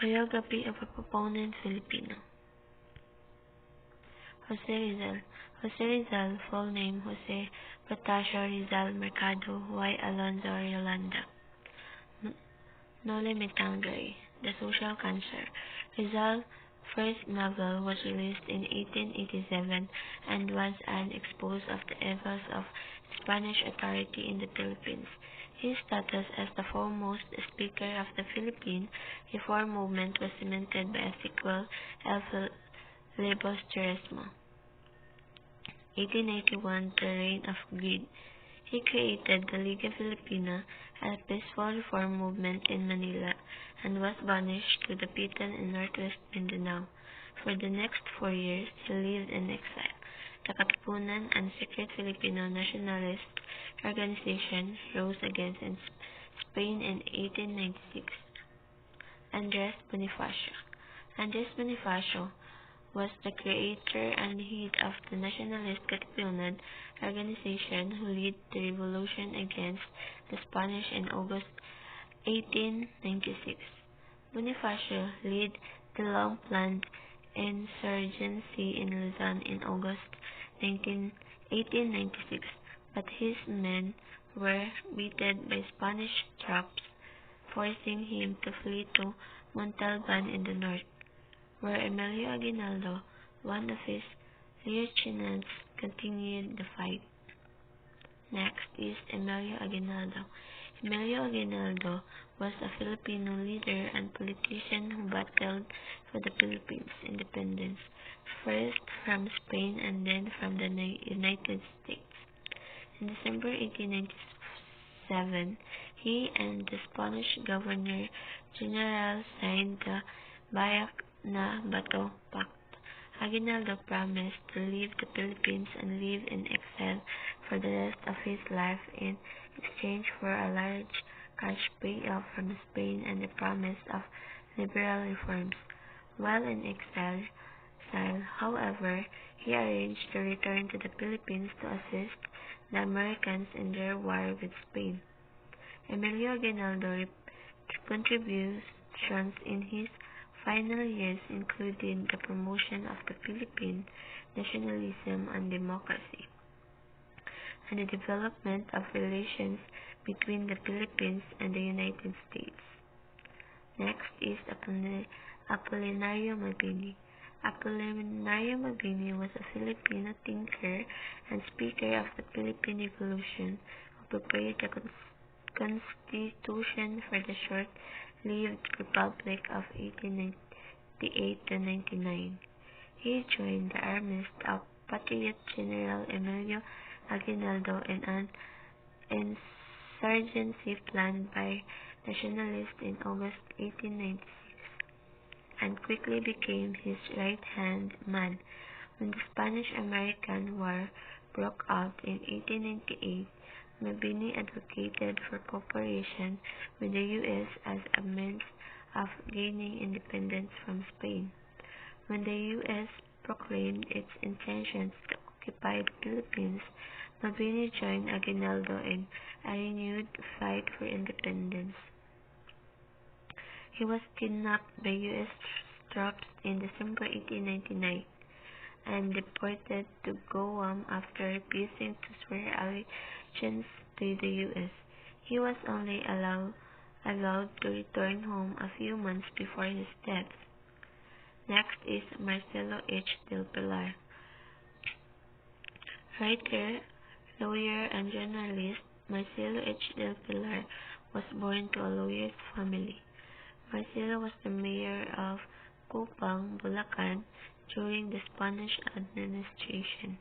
Biography of a proponent Filipino. Jose Rizal. Jose Rizal, full name Jose Protasio Rizal Mercado y Alonzo Yolanda. Noli Me Tangere, The Social Cancer. Rizal's first novel was released in 1887 and was an expose of the evils of Spanish authority in the Philippines. His status as the foremost speaker of the Philippine reform movement was cemented by a sequel, El Filibusterismo. 1881, The Reign of Greed. He created the Liga Filipina, a peaceful reform movement in Manila, and was banished to the Pitan in northwest Mindanao. For the next 4 years, he lived in exile. The Katipunan, and secret Filipino nationalist organization, rose against Spain in 1896. Andres Bonifacio. Andres Bonifacio was the creator and head of the nationalist Katipunan organization who led the revolution against the Spanish in August 1896. Bonifacio led the long-planned insurgency in Luzon in August 1896, but his men were beaten by Spanish troops, forcing him to flee to Montalban in the north, where Emilio Aguinaldo, one of his lieutenants, continued the fight. Next is Emilio Aguinaldo. Emilio Aguinaldo was a Filipino leader and politician who battled for the Philippines' independence, first from Spain and then from the United States. In December 1897, he and the Spanish Governor General signed the Bayak na Bato Pact. Aguinaldo promised to leave the Philippines and live in exile for the rest of his life in exchange for a large cash payoff from Spain and the promise of liberal reforms. While in exile, however, he arranged to return to the Philippines to assist the Americans in their war with Spain. Emilio Aguinaldo's contributions in his final years included the promotion of the Philippine nationalism and democracy, and the development of relations between the Philippines and the United States. Next is Apolinario Mabini. Apolinario Mabini was a Filipino thinker and speaker of the Philippine Revolution who prepared the Constitution for the short-lived Republic of 1898 to 99. He joined the armies of Patriot General Emilio Aguinaldo in an insurgency planned by nationalists in August 1896, and quickly became his right-hand man. When the Spanish-American War broke out in 1898, Mabini advocated for cooperation with the U.S. as a means of gaining independence from Spain. When the U.S. proclaimed its intentions to occupy the Philippines, Mabini joined Aguinaldo in a renewed fight for independence. He was kidnapped by U.S. troops in December 1899 and deported to Guam after refusing to swear allegiance to the U.S. He was only allowed to return home a few months before his death. Next is Marcelo H. del Pilar. Writer, lawyer, and journalist Marcelo H. del Pilar was born to a lawyer's family. Marcelo was the mayor of Cupang, Bulacan during the Spanish administration.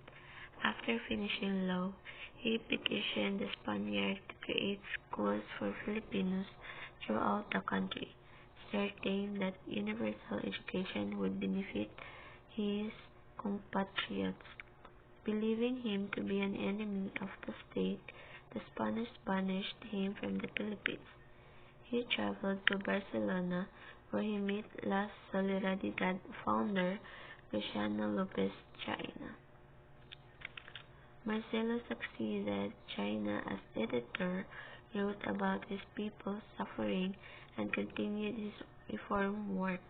After finishing law, he petitioned the Spaniards to create schools for Filipinos throughout the country, certain that universal education would benefit his compatriots. Believing him to be an enemy of the state, the Spanish banished him from the Philippines. He traveled to Barcelona, where he met La Solidaridad founder Luciano Lopez China. Marcelo succeeded China as editor, wrote about his people's suffering, and continued his reform work.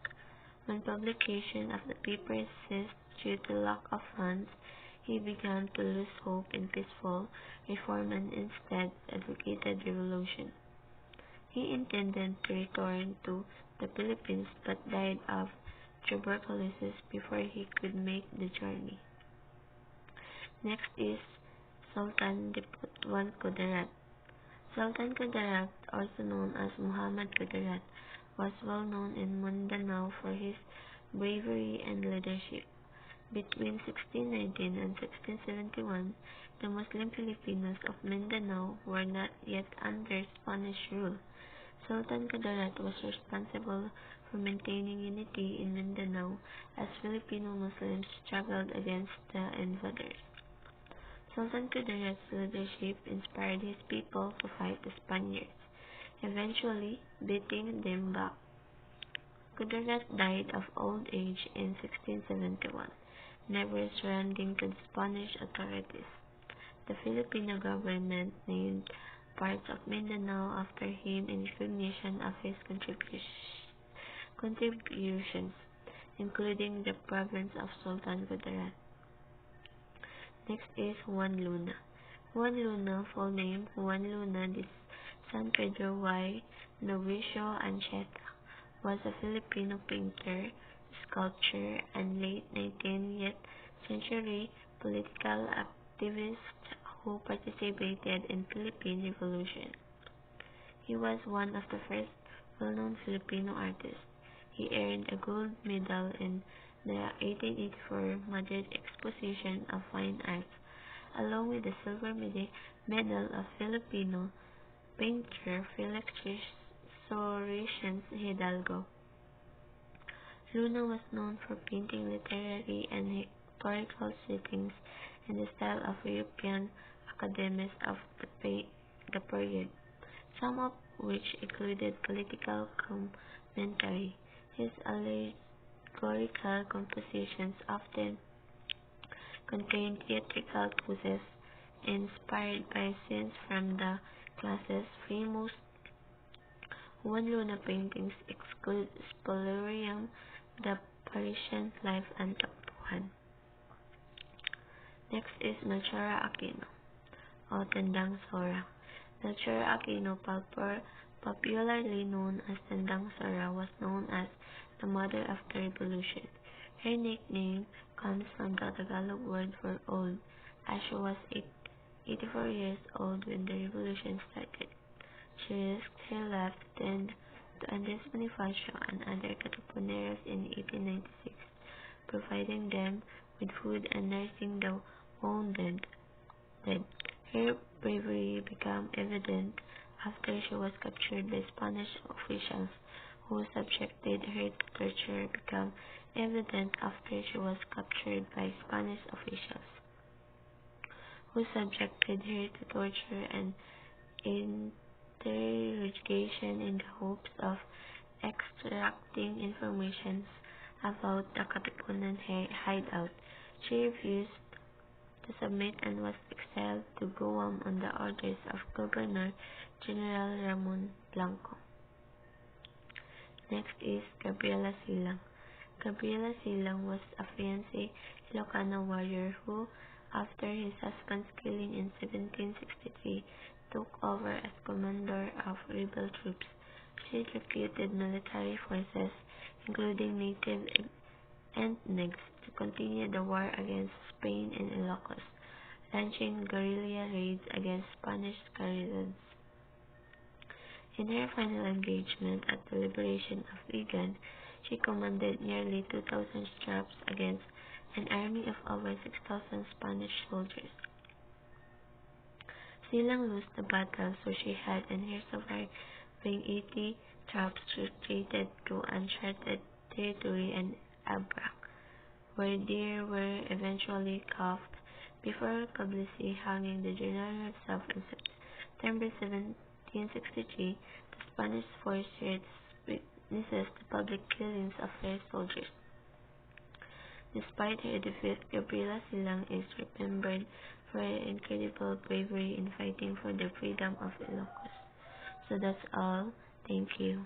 When publication of the paper ceased due to lack of funds, he began to lose hope in peaceful reform and instead advocated revolution. He intended to return to the Philippines but died of tuberculosis before he could make the journey. Next is Sultan Diputuan Kudarat. Sultan Kudarat, also known as Muhammad Kudarat, was well known in Mindanao for his bravery and leadership. Between 1619 and 1671, the Muslim Filipinos of Mindanao were not yet under Spanish rule. Sultan Kudarat was responsible for maintaining unity in Mindanao as Filipino Muslims struggled against the invaders. Sultan Kudarat's leadership inspired his people to fight the Spaniards, eventually beating them back. Kudarat died of old age in 1671, never surrendering to the Spanish authorities. The Filipino government named parts of Mindanao after him in recognition of his contributions, including the province of Sultan Kudarat. Next is Juan Luna. Juan Luna, full name Juan Luna de San Pedro y Novicio Ancheta, was a Filipino painter, sculptor, and late 19th century political activist who participated in Philippine Revolution. He was one of the first well-known Filipino artists. He earned a gold medal in the 1884 Madrid Exposition of Fine Arts, along with the silver medal of Filipino painter Felix Resurrections Hidalgo. Luna was known for painting literary and historical settings in the style of European academies of the period, some of which included political commentary. His allegorical compositions often contained theatrical poses inspired by scenes from the classes. Famous Juan Luna paintings exclude Spoliarium, the Parisian Life, and Takbuhan. Next is Melchora Aquino, o Tandang Sora. Melchora Aquino, popularly known as Tandang Sora, was known as the mother of the revolution. Her nickname comes from the Tagalog word for old, as she was 84 years old when the revolution started. She risked her life to Andres Bonifacio and other Katipuneros in 1896, providing them with food and nursing the wounded. Her bravery became evident after she was captured by Spanish officials, who subjected her to torture. Became evident after she was captured by Spanish officials, who subjected her to torture and interrogation in the hopes of extracting information about the Katipunan hideout. She refused to submit and was exiled to Guam on the orders of Governor General Ramon Blanco. Next is Gabriela Silang. Gabriela Silang was a fiancé Ilocano warrior who, after his husband's killing in 1763, took over as commander of rebel troops. She recruited military forces, including native Ethnics, to continue the war against Spain in Ilocos, launching guerrilla raids against Spanish garrisons. In her final engagement at the liberation of Vigan, she commanded nearly 2,000 troops against an army of over 6,000 Spanish soldiers. Silang lost the battle, so she had and her surviving 80 troops retreated to uncharted territory and Abrac, where they were eventually cuffed before publicly hanging the general himself in September 1763. The Spanish force shared witnesses to public killings of their soldiers. Despite her defeat, Gabriela Silang is remembered for her incredible bravery in fighting for the freedom of Ilocos. So that's all. Thank you.